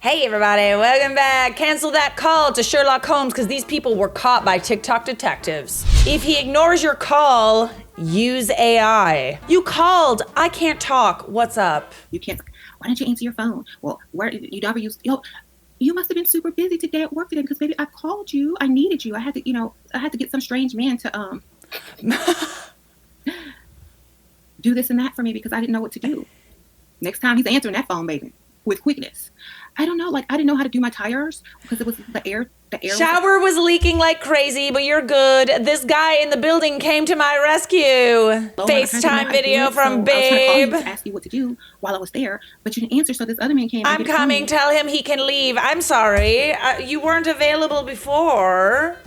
Hey everybody, welcome back. Cancel that call to Sherlock Holmes because these people were caught by TikTok detectives. If he ignores your call, use AI. You called, I can't talk, what's up? You can't, why didn't you answer your phone? Well, where you never used, you must have been super busy today at work today because baby, I called you, I needed you. I had to get some strange man to do this and that for me because I didn't know what to do. Next time he's answering that phone, baby, with quickness. I don't know, like I didn't know how to do my tires because it was the air. Shower was leaking like crazy, but you're good. This guy in the building came to my rescue. FaceTime video from Babe. I was trying to call you to ask you what to do while I was there, but you didn't answer, so this other man came. I'm coming. Tell him he can leave. I'm sorry. You weren't available before.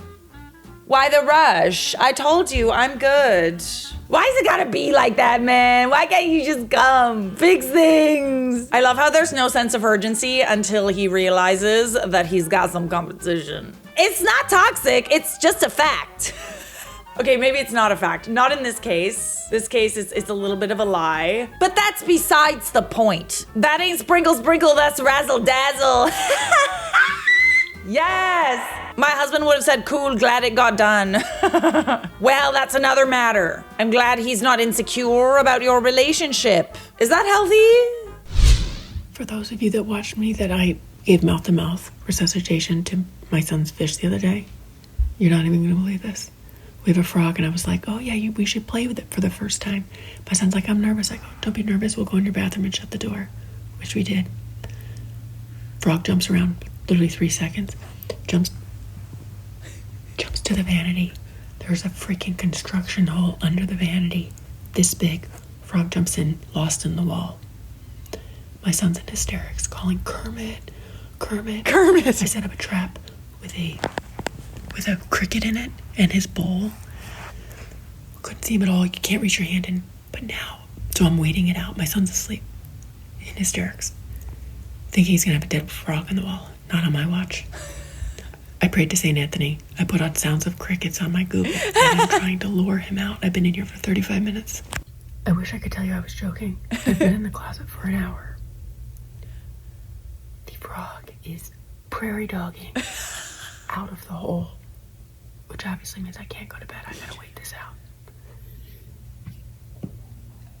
Why the rush? I told you, I'm good. Why is it gotta be like that, man? Why can't you just come? Fix things. I love how there's no sense of urgency until he realizes that he's got some competition. It's not toxic, it's just a fact. Okay, maybe it's not a fact. Not in this case. This case is a little bit of a lie. But that's besides the point. That ain't sprinkle sprinkle, that's razzle dazzle. Yes! My husband would have said, cool, glad it got done. Well, that's another matter. I'm glad he's not insecure about your relationship. Is that healthy? For those of you that watched me that I gave mouth-to-mouth resuscitation to my son's fish the other day, you're not even gonna believe this. We have a frog and I was like, oh yeah, we should play with it for the first time. My son's like, I'm nervous. I go, don't be nervous, we'll go in your bathroom and shut the door. Which we did. Frog jumps around literally 3 seconds, jumps to the vanity. There's a freaking construction hole under the vanity, this big. Frog jumps in, lost in the wall. My son's in hysterics, calling Kermit. I set up a trap with a cricket in it and his bowl. Couldn't see him at all. You can't reach your hand in. But now, so I'm waiting it out. My son's asleep in hysterics, thinking he's gonna have a dead frog in the wall. Not on my watch. I prayed to St. Anthony. I put on sounds of crickets on my Google, and I'm trying to lure him out. I've been in here for 35 minutes. I wish I could tell you I was joking. I've been in the closet for an hour. The frog is prairie dogging out of the hole, which obviously means I can't go to bed. I gotta wait this out.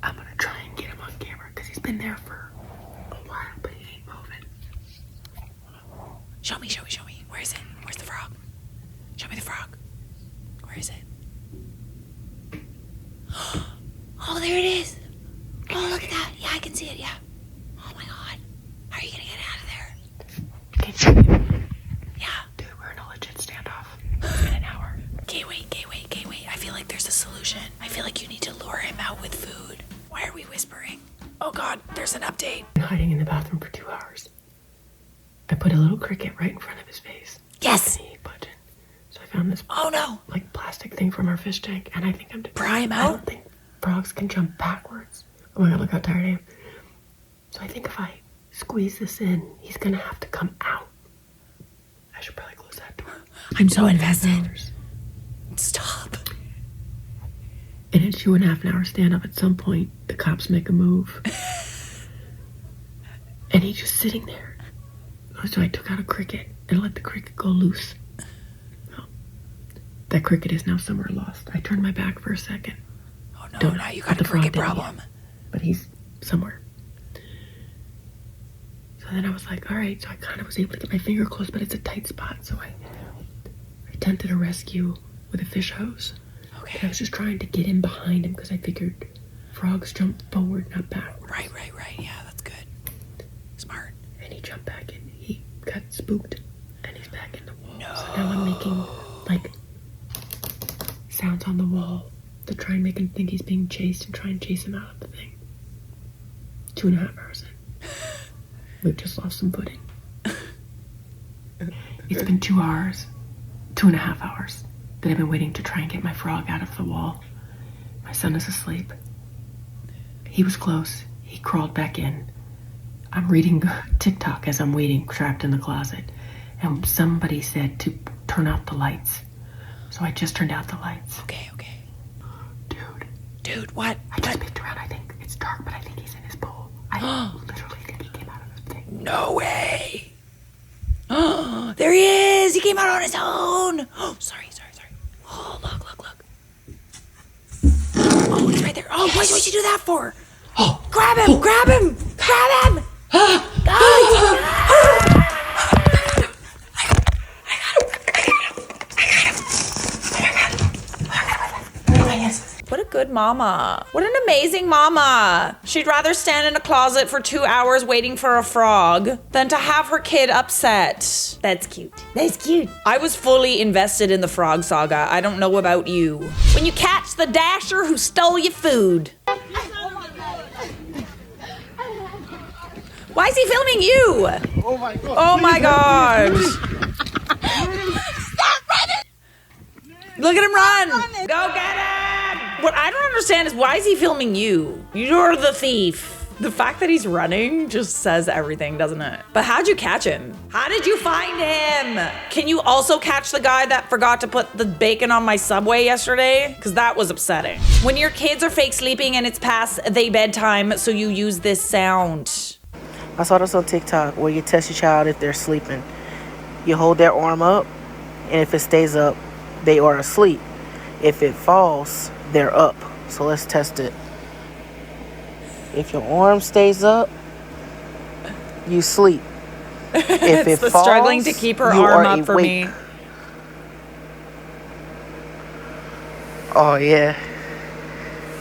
I'm gonna try and get him on camera because he's been there for a while, but he ain't moving. Show me. Where is it? Where's the frog? Show me the frog. Where is it? Oh, there it is. Oh, look at that. Yeah, I can see it, yeah. Oh my God. How are you gonna get out of there? Yeah. Dude, we're in a legit standoff. It's been an hour. Okay, wait. I feel like there's a solution. I feel like you need to lure him out with food. Why are we whispering? Oh God, there's an update. I've been hiding in the bathroom for 2 hours. I put a little cricket right in front of his face. Yes. And he ain't budging. So I found this like plastic thing from our fish tank, and I think I'm pry him out. I don't think frogs can jump backwards. Oh my God, look how tired I am. So I think if I squeeze this in, he's gonna have to come out. I should probably close that door. I'm so invested. Stop. And in 2.5 hour standoff, at some point, the cops make a move. And he's just sitting there. So I took out a cricket and let the cricket go loose. Oh, that cricket is now somewhere lost. I turned my back for a second. Oh no, now you got a cricket problem. Yet, but he's somewhere. So then I was like, all right. So I kind of was able to get my finger close, but it's a tight spot. So I attempted a rescue with a fish hose. Okay. And I was just trying to get in behind him because I figured frogs jump forward, not backwards. Right. Yeah, that's good. Smart. And he jumped back in. He got spooked and he's back in the wall. No. So now I'm making like sounds on the wall to try and make him think he's being chased and try and chase him out of the thing. 2.5 hours in. We've just lost some footing. It's been 2 hours, 2.5 hours that I've been waiting to try and get my frog out of the wall. My son is asleep. He was close. He crawled back in. I'm reading TikTok as I'm waiting, trapped in the closet. And somebody said to turn out the lights. So I just turned out the lights. Okay. Dude, what? I just peeked around. I think it's dark, but I think he's in his bowl. I literally think he came out of the thing. No way. came out on his own. Oh, sorry. Oh, look. Oh, he's right there. Oh, what did you do that for? Oh. Grab him! What a good mama. What an amazing mama. She'd rather stand in a closet for 2 hours waiting for a frog than to have her kid upset. That's cute. I was fully invested in the frog saga. I don't know about you. When you catch the dasher who stole your food. Why is he filming you? Oh my god. Stop running! Look at him run. Go get him. What I don't understand is why is he filming you? You're the thief. The fact that he's running just says everything, doesn't it? But how'd you catch him? How did you find him? Can you also catch the guy that forgot to put the bacon on my Subway yesterday? Because that was upsetting. When your kids are fake sleeping and it's past they bedtime, so you use this sound. I saw this on TikTok where you test your child if they're sleeping. You hold their arm up, and if it stays up, they are asleep. If it falls, they're up. So let's test it. If your arm stays up, you sleep. If it falls, struggling to keep her you arm are up for awake. me. Oh yeah.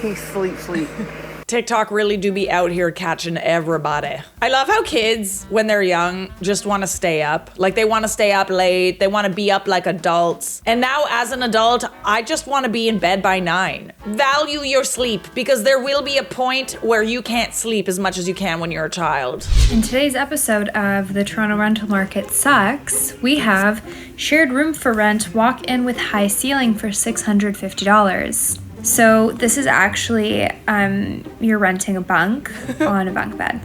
He sleep. TikTok really do be out here catching everybody. I love how kids, when they're young, just want to stay up. Like they want to stay up late. They want to be up like adults. And now as an adult, I just want to be in bed by 9. Value your sleep because there will be a point where you can't sleep as much as you can when you're a child. In today's episode of The Toronto Rental Market Sucks, we have shared room for rent, walk-in with high ceiling for $650. So this is actually, you're renting a bunk on a bunk bed.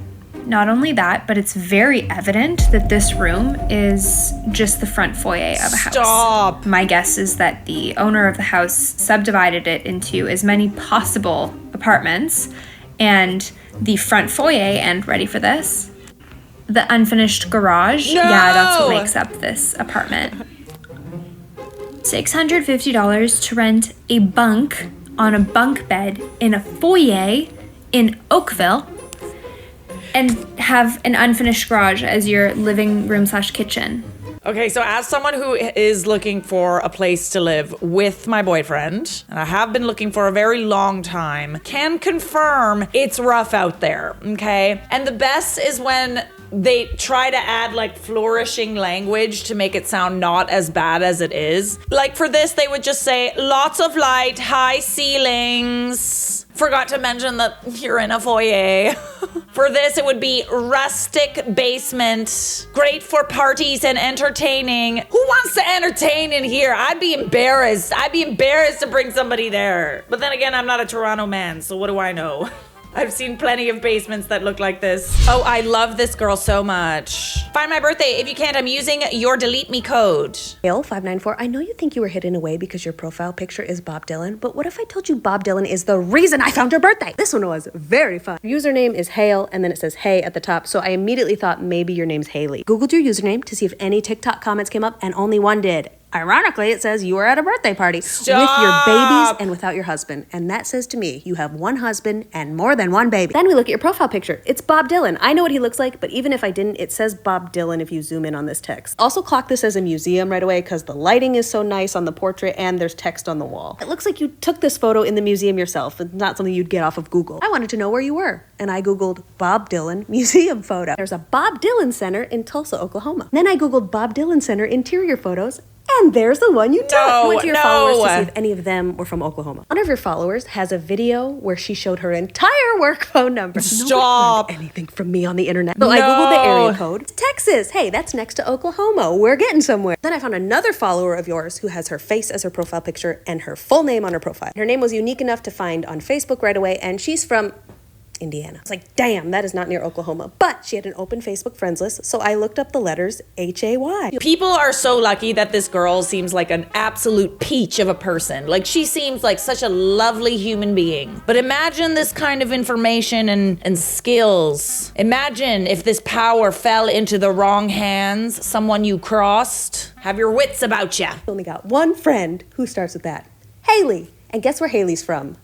Not only that, but it's very evident that this room is just the front foyer of a house. Stop! My guess is that the owner of the house subdivided it into as many possible apartments, and the front foyer, and ready for this? The unfinished garage. No! Yeah, that's what makes up this apartment. $650 to rent a bunk on a bunk bed in a foyer in Oakville and have an unfinished garage as your living room / kitchen. Okay, so as someone who is looking for a place to live with my boyfriend, and I have been looking for a very long time, can confirm it's rough out there, okay? And the best is when they try to add like flourishing language to make it sound not as bad as it is. Like for this, they would just say lots of light, high ceilings. Forgot to mention that you're in a foyer. For this, it would be rustic basement. Great for parties and entertaining. Who wants to entertain in here? I'd be embarrassed. I'd be embarrassed to bring somebody there. But then again, I'm not a Toronto man, so what do I know? I've seen plenty of basements that look like this. Oh, I love this girl so much. Find my birthday. If you can't, I'm using your delete me code. Hale594, I know you think you were hidden away because your profile picture is Bob Dylan, but what if I told you Bob Dylan is the reason I found your birthday? This one was very fun. Your username is Hale, and then it says hey at the top, so I immediately thought maybe your name's Haley. Googled your username to see if any TikTok comments came up, and only one did. Ironically, it says you were at a birthday party with your babies and without your husband. And that says to me, you have one husband and more than one baby. Then we look at your profile picture. It's Bob Dylan. I know what he looks like, but even if I didn't, it says Bob Dylan if you zoom in on this text. Also clock this as a museum right away because the lighting is so nice on the portrait and there's text on the wall. It looks like you took this photo in the museum yourself. It's not something you'd get off of Google. I wanted to know where you were, and I Googled Bob Dylan museum photo. There's a Bob Dylan Center in Tulsa, Oklahoma. Then I Googled Bob Dylan Center interior photos, and there's the one you took. I went to your followers to see if any of them were from Oklahoma. One of your followers has a video where she showed her entire work phone number. Stop. Nobody found anything from me on the internet. So I Googled the area code. It's Texas. Hey, that's next to Oklahoma. We're getting somewhere. Then I found another follower of yours who has her face as her profile picture and her full name on her profile. Her name was unique enough to find on Facebook right away, and she's from Indiana. I was like, damn, that is not near Oklahoma. But she had an open Facebook friends list, so I looked up the letters H-A-Y. People are so lucky that this girl seems like an absolute peach of a person. Like, she seems like such a lovely human being. But imagine this kind of information and skills. Imagine if this power fell into the wrong hands, someone you crossed. Have your wits about ya. Only got one friend who starts with that. Haley. And guess where Haley's from?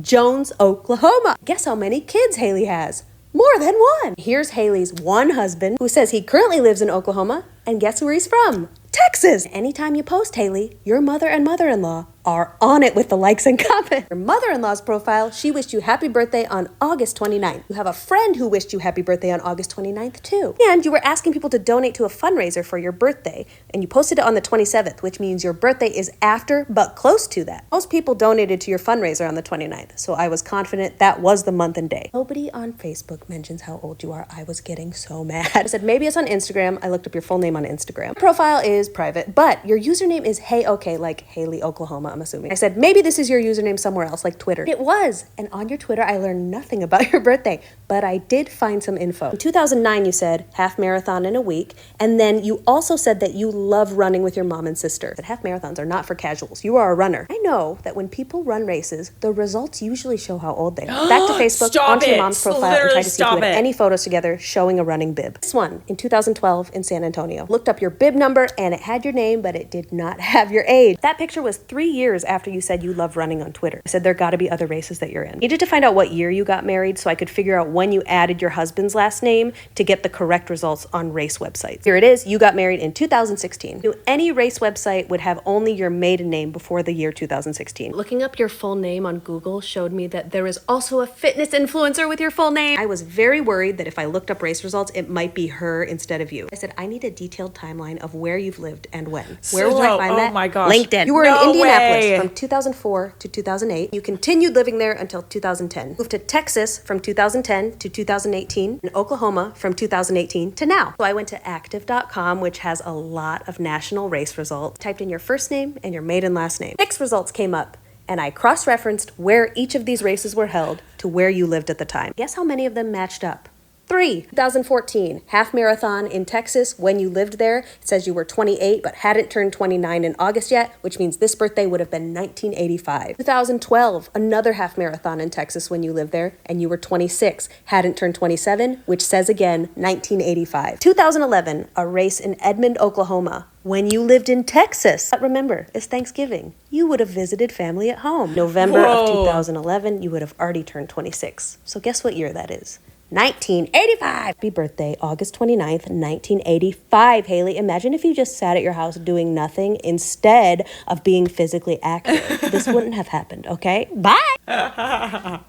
Jones, Oklahoma. Guess how many kids Haley has? More than one. Here's Haley's one husband who says he currently lives in Oklahoma. And guess where he's from? Texas. Anytime you post, Haley, your mother and mother-in-law are on it with the likes and comments. Your mother-in-law's profile, she wished you happy birthday on August 29th. You have a friend who wished you happy birthday on August 29th too. And you were asking people to donate to a fundraiser for your birthday, and you posted it on the 27th, which means your birthday is after but close to that. Most people donated to your fundraiser on the 29th, so I was confident that was the month and day. Nobody on Facebook mentions how old you are. I was getting so mad. I said maybe it's on Instagram. I looked up your full name on Instagram. Profile is private, but your username is HeyOK, like Haley, Oklahoma, I'm assuming. I said, maybe this is your username somewhere else, like Twitter. It was. And on your Twitter, I learned nothing about your birthday, but I did find some info. In 2009, you said half marathon in a week. And then you also said that you love running with your mom and sister. That half marathons are not for casuals. You are a runner. I know that when people run races, the results usually show how old they are. Back to Facebook, onto your mom's profile, and try to see if you had any photos together showing a running bib. This one, in 2012 in San Antonio. Looked up your bib number, and it had your name, but it did not have your age. That picture was 3 years after you said you love running on Twitter. I said there gotta be other races that you're in. Needed to find out what year you got married so I could figure out when you added your husband's last name to get the correct results on race websites. Here it is, you got married in 2016. Any race website would have only your maiden name before the year 2016. Looking up your full name on Google showed me that there is also a fitness influencer with your full name. I was very worried that if I looked up race results, it might be her instead of you. I said, I need a detailed timeline of where you've lived and when. Where will I find that? Oh my gosh. LinkedIn. You were in Indianapolis from 2004 to 2008. You continued living there until 2010. Moved to Texas from 2010 to 2018, and Oklahoma from 2018 to now. So I went to active.com, which has a lot of national race results. Typed in your first name and your maiden last name. 6 results came up, and I cross-referenced where each of these races were held to where you lived at the time. Guess how many of them matched up? 3, 2014, half marathon in Texas. When you lived there, it says you were 28 but hadn't turned 29 in August yet, which means this birthday would have been 1985. 2012, another half marathon in Texas when you lived there, and you were 26, hadn't turned 27, which says again 1985. 2011, a race in Edmond, Oklahoma, when you lived in Texas. But remember, it's Thanksgiving. You would have visited family at home. November of 2011, you would have already turned 26. So guess what year that is? 1985. Happy birthday, August 29th, 1985. Haley, imagine if you just sat at your house doing nothing instead of being physically active. This wouldn't have happened, okay? Bye.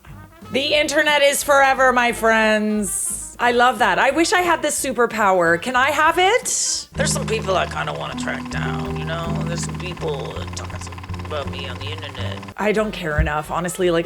The internet is forever, my friends. I love that. I wish I had this superpower. Can I have it? There's some people I kind of want to track down, you know? There's some people talking about me on the internet. I don't care enough, honestly. Like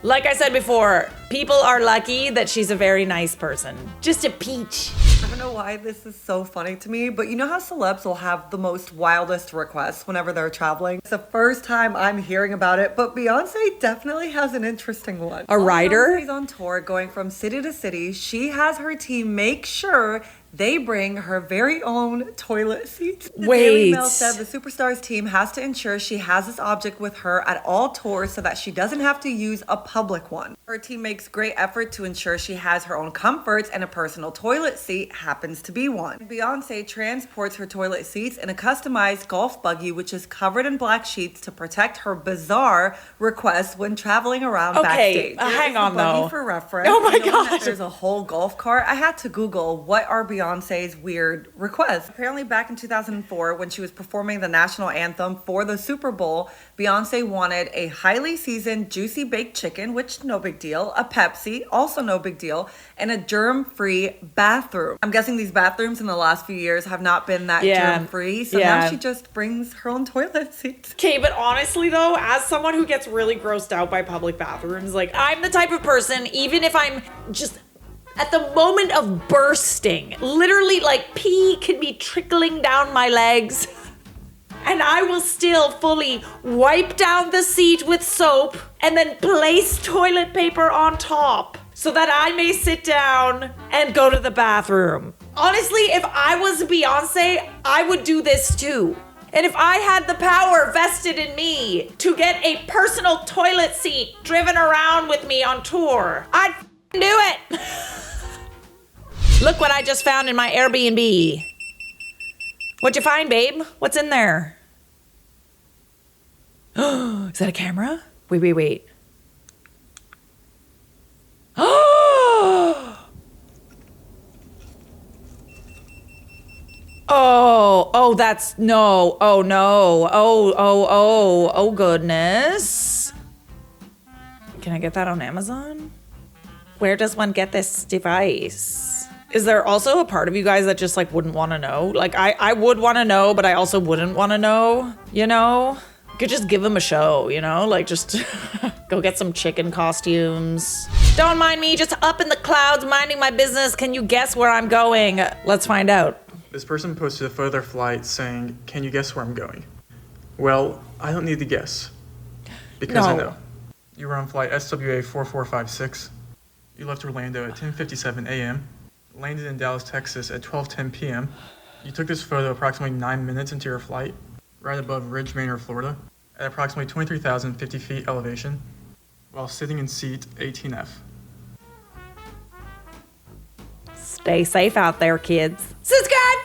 like I said before, people are lucky that she's a very nice person. Just a peach. I don't know why this is so funny to me, but you know how celebs will have the most wildest requests whenever they're traveling? It's the first time I'm hearing about it, but Beyonce definitely has an interesting one. A rider? Beyonce's on tour going from city to city. She has her team make sure they bring her very own toilet seats. The Daily Mail said the superstar's team has to ensure she has this object with her at all tours so that she doesn't have to use a public one. Her team makes great effort to ensure she has her own comforts, and a personal toilet seat happens to be one. Beyonce transports her toilet seats in a customized golf buggy, which is covered in black sheets to protect her bizarre requests when traveling around backstage. Hang on though. For reference. Oh my gosh. There's a whole golf cart. I had to Google what are Beyonce's weird requests. Apparently back in 2004, when she was performing the national anthem for the Super Bowl, Beyonce wanted a highly seasoned, juicy baked chicken, which no big deal, a Pepsi, also no big deal, and a germ-free bathroom. I'm guessing these bathrooms in the last few years have not been that germ-free, so now she just brings her own toilet seats. Okay, but honestly though, as someone who gets really grossed out by public bathrooms, like I'm the type of person, even if I'm just at the moment of bursting, literally like pee could be trickling down my legs and I will still fully wipe down the seat with soap and then place toilet paper on top so that I may sit down and go to the bathroom. Honestly, if I was Beyonce, I would do this too. And if I had the power vested in me to get a personal toilet seat driven around with me on tour, I'd do it. Look what I just found in my Airbnb. What'd you find, babe? What's in there? Is that a camera? Wait. Oh, that's no. Oh no. Oh goodness. Can I get that on Amazon? Where does one get this device? Is there also a part of you guys that just like wouldn't want to know? Like I would want to know, but I also wouldn't want to know, you know? You could just give them a show, you know? Like just go get some chicken costumes. Don't mind me, just up in the clouds, minding my business. Can you guess where I'm going? Let's find out. This person posted a photo of their flight saying, "Can you guess where I'm going?" Well, I don't need to guess. Because I know. You were on flight SWA 4456. You left Orlando at 10:57 a.m. Landed in Dallas, Texas at 12:10 p.m. You took this photo approximately 9 minutes into your flight, right above Ridge Manor, Florida, at approximately 23,050 feet elevation, while sitting in seat 18F. Stay safe out there, kids. Subscribe!